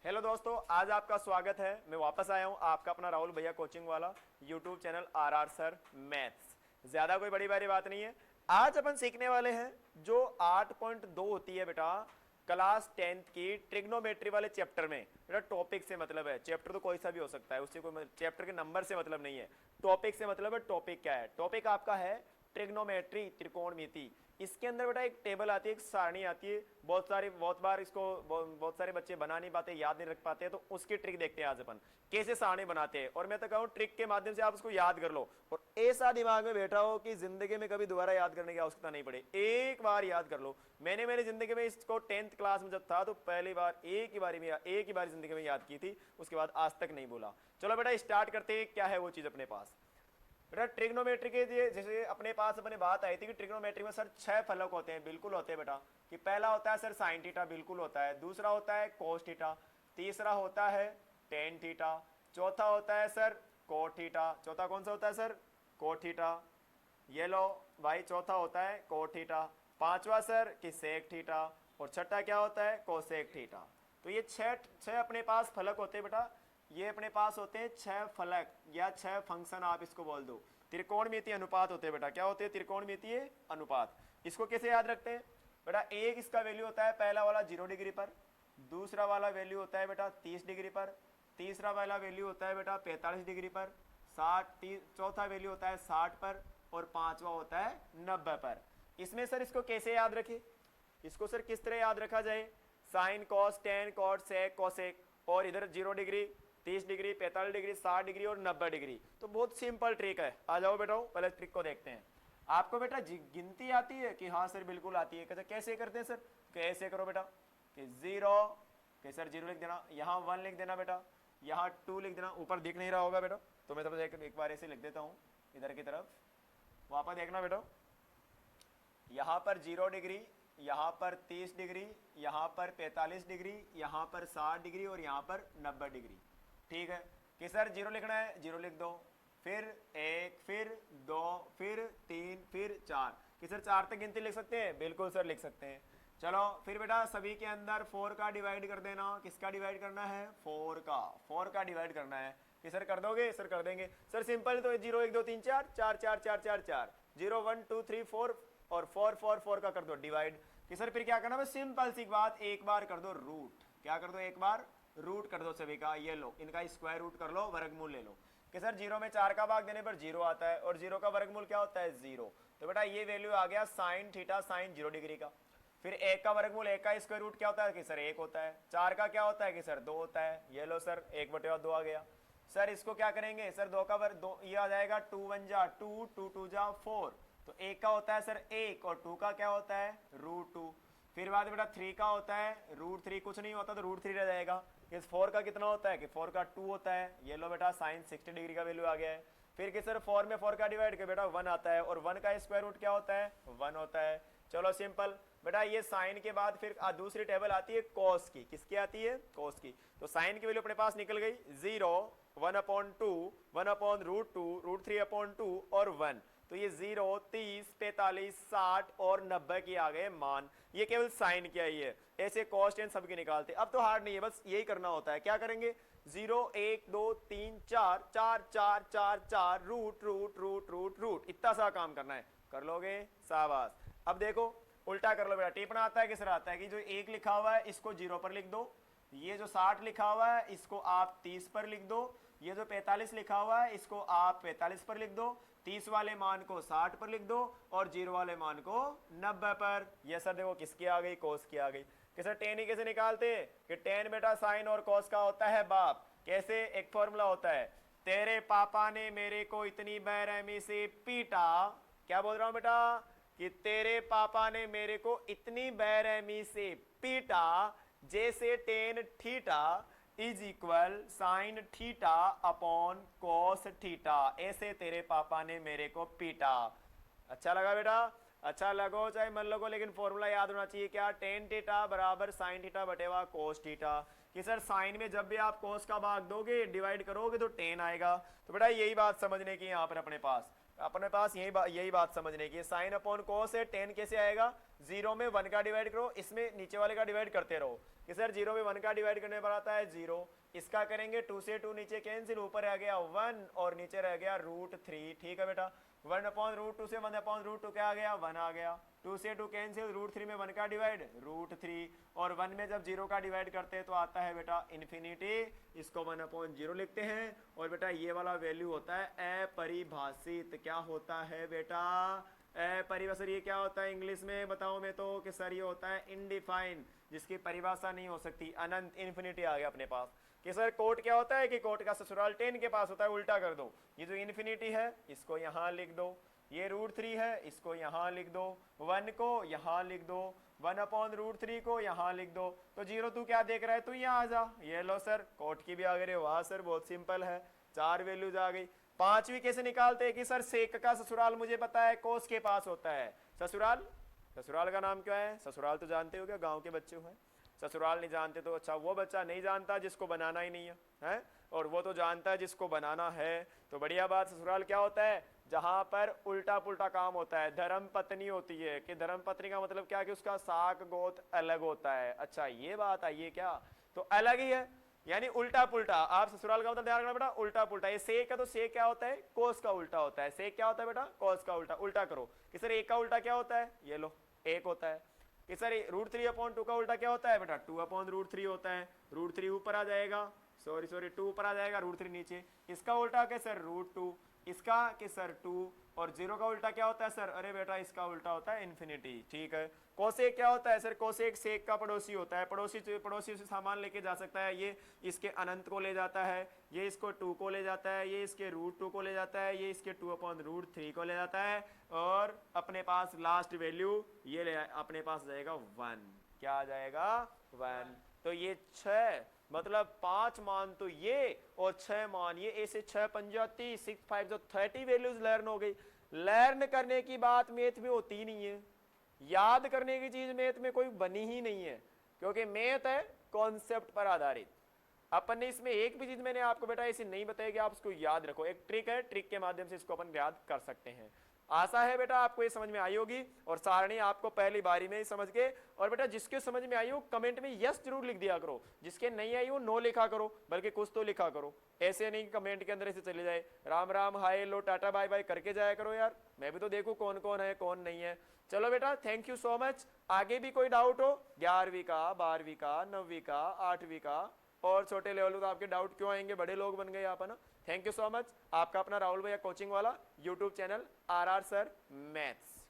Hello दोस्तों, आज आपका स्वागत है। मैं वापस आया हूं, आपका अपना राहुल भैया कोचिंग वाला YouTube channel are sir maths. ज़्यादा कोई बड़ी बड़ी बात नहीं है। आज अपन सीखने वाले हैं जो 8.2 होती है बेटा क्लास 10th की ट्रिग्नोमेट्री वाले चैप्टर में। बेटा टॉपिक से मतलब है, चैप्टर तो कोई सा भी हो सकता है, उससे कोई चैप्टर के नंबर से मतलब नहीं है, टॉपिक से मतलब है। टॉपिक क्या है? टॉपिक आपका है ट्रिग्नोमेट्री, त्रिकोणमिति। इसके अंदर बेटा एक टेबल आती है, एक सारणी आती है। बहुत बार इसको बहुत सारे बच्चे बना नहीं पाते, याद नहीं रख पाते, तो उसकी ट्रिक देखते हैं आज अपन कैसे सारणी बनाते हैं। और मैं तो कहूँ ट्रिक के माध्यम से आप उसको याद कर लो और ऐसा दिमाग में बैठा हो कि जिंदगी में कभी दोबारा याद करने की आवश्यकता नहीं पड़े, एक बार याद कर लो। मैंने मेरी जिंदगी में इसको 10th क्लास में जब था तो पहली बार एक ही बार जिंदगी में याद की थी, उसके बाद आज तक नहीं बोला। चलो बेटा स्टार्ट करते हैं, क्या है वो चीज अपने पास। बेटा ट्रिग्नोमेट्री के लिए जैसे अपने पास अपने बात आई थी कि ट्रिग्नोमेट्री में सर 6 फलक होते हैं, बिल्कुल होते हैं बेटा। कि पहला होता है सर साइन थीटा, बिल्कुल होता है। दूसरा होता है कोस थीटा। तीसरा होता है टेन थीटा। चौथा होता है सर कोट थीटा। चौथा कौन सा होता है सर? Cot theta. ये लो भाई, चौथा होता है कोट थीटा। पांचवा सर कि सेक थीटा। और छठा क्या होता है? Cosec theta. तो ये छह अपने पास फलक होते हैं बेटा। ये अपने पास होते हैं 6 फलक या 6 फंक्शन, आप इसको बोल दो। त्रिकोणमितीय अनुपात होते हैं बेटा। क्या होते हैं? त्रिकोणमितीय अनुपात। इसको कैसे याद रखते हैं बेटा? एक इसका वैल्यू होता है पहला वाला 0 डिग्री पर, दूसरा वाला वैल्यू होता है बेटा 30 डिग्री पर, तीसरा वाला वैल्यू होता है बेटा 45 डिग्री पर, चौथा वैल्यू होता है 60 पर, और पांचवा होता है 90 पर। इसमें सर इसको कैसे याद रखें? इसको सर किस तरह याद रखा जाए? Sine cos tan cot sec cosec, और इधर 0 डिग्री, 30 डिग्री, 45 डिग्री, 60 डिग्री और 90 डिग्री। तो बहुत सिंपल ट्रिक है। आ जाओ बेटा पहले ट्रिक को देखते हैं। आपको बेटा गिनती आती है कि हाँ सर बिल्कुल आती है। कहते कैसे करते हैं सर? कैसे करो बेटा कि 0 के सर 0 लिख देना, यहाँ 1 लिख देना बेटा, यहाँ 2 लिख देना। ऊपर दिख नहीं रहा होगा बेटा, तो मैं तो एक बार ऐसे लिख देता हूँ इधर की तरफ। वहाँ पर देखना बेटा, यहाँ पर 0 डिग्री, यहाँ पर 30 डिग्री, यहाँ पर 45 डिग्री, यहाँ पर 60 डिग्री और यहाँ पर 90 डिग्री। ठीक है कि सर 0 लिखना है, 0 लिख दो, फिर 1, फिर 2, फिर 3, फिर 4। कि सर 4 तक गिनती लिख सकते हैं? बिल्कुल सर लिख सकते हैं। चलो फिर बेटा सभी के अंदर 4 का डिवाइड कर देना। किसका डिवाइड करना है? 4 का डिवाइड करना है। कि सर कर दोगे? सर कर देंगे सर, सिंपल। तो 0 1 2 3 4 4 4 4 4 4 0 1 2 3 4 और 4 का कर दो डिवाइड। कि सर फिर क्या करना है? सिंपल सी बात, एक बार कर दो रूट। क्या कर दो? एक बार रूट कर दो सभी का। ये लो इनका स्क्वायर रूट कर लो, वर्गमूल ले लो। कि सर 0 में 4 का भाग देने पर 0 आता है, और 0 का वर्गमूल क्या होता है? 0। तो बेटा ये वैल्यू आ गया साइन थीटा साइन 0 डिग्री का। फिर 1 का वर्गमूल, 1 का स्क्वायर रूट क्या होता है? कि सर 1 होता है। 4 का क्या होता है? कि सर 2 होता है। ये लो सर 1/2 आ गया। सर इसको क्या करेंगे? सर 2 का वर्ग 2, ये आ जाएगा 2 1 जा 2, 2 2 जा 4। तो 1 का होता है सर 1, और 2 का क्या होता है? √2। फिर बाद बेटा 3 का होता है √3, कुछ नहीं होता तो √3 रह जाएगा। इस 4 का कितना होता है? कि 4 का 2 होता है। ये लो बेटा साइन 60 डिग्री का वैल्यू आ गया है। फिर कि सर 4 में 4 का डिवाइड कर बेटा 1 आता है, और 1 का स्क्वायर रूट क्या होता है? 1 होता है। चलो सिंपल बेटा। ये साइन के बाद फिर दूसरी टेबल आती है कॉस की। किसकी आती है? कॉस की। तो साइन की वैल्यू अपने पास निकल गई 0, 1/2, 1/√2, √3/2 और 1। तो ये 0, 30, 45, 60 और 90 की आ गए मान। ये केवल साइन की आई है। ऐसे कॉस्ट एंड सबके निकालते। अब तो हार्ड नहीं है, बस यही करना होता है। क्या करेंगे? 0 1 2 3 4 4 4 4 4 root root root root root, इतना सा काम करना है। कर लोगे? शाबाश। अब देखो उल्टा कर लो बेटा। टिप्पण आता है? किस तरह आता है कि जो 1 लिखा हुआ है इसको 0 पर लिख दो, ये जो 60 लिखा हुआ है इसको आप 30 पर लिख दो, ये जो 45 लिखा हुआ है इसको आप 45 पर लिख दो, 30 वाले मान को 60 पर लिख दो, और 0 वाले मान को 90 पर। ये सर देखो किसकी आ गई? कोस की आ गई। कि सर टेन ही कैसे निकालते हैं? कि टेन बेटा साइन और कोस का होता है बाप। कैसे? एक फॉर्मूला होता है, तेरे पापा ने मेरे को इतनी बेरहमी से पीटा। क्या बोल रहा हूं बेटा? कि तेरे पापा ने मेरे को इतनी बेरहमी से पीटा जैसे tan theta is equal sine theta upon cos theta. ऐसे तेरे पापा ने मेरे को पीटा। अच्छा लगा बेटा? अच्छा लगो चाहे मन लगो, लेकिन फॉर्मूला याद होना चाहिए। क्या? टेन थीटा बराबर साइन थीटा बटेवा कोस थीटा। कि सर साइन में जब भी आप कोस का भाग दोगे, डिवाइड करोगे तो टेन आएगा। तो बेटा यही बात समझने की यहाँ पर अपने पास यही बात समझने की। साइन अपॉन कोस है, टेन कैसे आएगा? जीरो में 1 का डिवाइड करो, इसमें नीचे वाले का डिवाइड करते रहो कि सर 0 में 1 का डिवाइड करने पर आता है 0, इसका करेंगे 2 से 2 नीचे कैंसिल, ऊपर रह गया 1 और नीचे रह गया √3। ठीक है बेटा, 1/√2 से 1/√2 क्या आ गया, 1 आ गया, 2 से 2 कैंसिल, √3 में 1 का डिवाइड √3, और 1 में जब 0 का डिवाइड करते हैं तो आता है बेटा इन्फिनिटी, इसको 1/0 लिखते हैं। और बेटा ये वाला वैल्यू होता है अपरिभाषित। क्या होता है बेटा, परिभाषा। ये क्या होता है इंग्लिश में बताओ मैं तो कि सर ये होता है इनडिफाइन, जिसकी परिभाषा नहीं हो सकती, अनंत, इन्फिनिटी आ गया अपने पास। कि सर कोट क्या होता है कि कोट का ससुराल 10 के पास होता है, उल्टा कर दो, ये जो इन्फिनिटी है इसको यहाँ लिख दो, ये √3 है इसको यहाँ लिख दो, 1 को यहाँ लिख दो, 1/√3 को यहाँ लिख दो। तो 0 तू क्या देख रहा है, तू यहाँ आ जा, ये लो सर कोट की भी आ गई। वाह सर बहुत सिंपल है, 4 वैल्यूज आ गई। पांचवी कैसे निकालते हैं कि सर सेक का ससुराल मुझे पता है कोस के पास होता है। ससुराल, ससुराल का नाम क्या है, ससुराल तो जानते हो क्या, गांव के बच्चे हैं। ससुराल नहीं जानते तो अच्छा, वो बच्चा नहीं जानता जिसको बनाना ही नहीं है, हैं? और वो तो जानता है जिसको बनाना है। तो बढ़िया बात, ससुराल क्या होता है, जहां पर उल्टा पुल्टा काम होता है। धर्म पत्नी होती है, कि धर्म पत्नी का मतलब क्या कि उसका साक गोत अलग होता है। अच्छा ये बात आई है क्या, तो अलग ही है, यानी उल्टा पुल्टा। आप ससुराल का मतलब ध्यान रखना बेटा, उल्टा पुल्टा। ये सेक है तो सेक क्या होता है, कोस का उल्टा होता है। सेक क्या होता है बेटा, कोस का उल्टा। उल्टा करो कि सर 1 का उल्टा क्या होता है, ये लो 1 होता है। कि सर √3/2 का उल्टा क्या होता है बेटा, 2/√3 होता है। √3 ऊपर आ जाएगा, सॉरी 2 ऊपर आ जाएगा, √3 नीचे। इसका उल्टा क्या सर √2, इसका कि सर 2, और 0 का उल्टा क्या होता है सर, अरे बेटा इसका उल्टा होता है इन्फिनिटी। ठीक है, कोसेक क्या होता है सर, कोसेक सेक का पड़ोसी होता है। पड़ोसी से सामान लेके जा सकता है, ये इसके अनंत को ले जाता है, ये इसको 2 को ले जाता है, ये इसके √2 को ले जाता है, ये इसके 2/√3 को ले जाता है, और अपने पास लास्ट वैल्यू ये ले अपने पास जाएगा 1। क्या आ जाएगा 1। तो ये 6 मतलब 5 मान तो ये और 6 मान ये, ऐसे 6 पंजा 30, 6 5 जो 30 वैल्यूज लर्न हो गई। लर्न करने की बात मैथ में होती ही नहीं है, याद करने की चीज मैथ में कोई बनी ही नहीं है, क्योंकि मैथ है कॉन्सेप्ट पर आधारित। अपन ने इसमें एक भी चीज मैंने आपको बेटा ऐसी नहीं बताई कि आप उसको याद रखो। एक ट्रिक है, ट्रिक के माध्यम से इसको अपन याद कर सकते हैं। आशा है बेटा आपको ये समझ में आई होगी, और सारणी आपको पहली बारी में ही समझ गए। और बेटा जिसके समझ में आई हो कमेंट में यस जरूर लिख दिया करो, जिसके नहीं आई हो नो लिखा करो, बल्कि कुछ तो लिखा करो। ऐसे नहीं कमेंट के अंदर ऐसे चले जाए राम राम हाय लो टाटा बाय बाय करके जाया करो यार, मैं भी तो देखूं कौन कौन है कौन नहीं है। चलो बेटा थैंक यू सो मच। आगे भी कोई डाउट हो 11वीं का, 12वीं का, 9वीं का, 8वीं का, और छोटे लेवल तो आपके डाउट क्यों आएंगे, बड़े लोग बन गए आप है ना। Thank you so much. आपका अपना राहुल भैया कोचिंग वाला YouTube channel RR sir maths.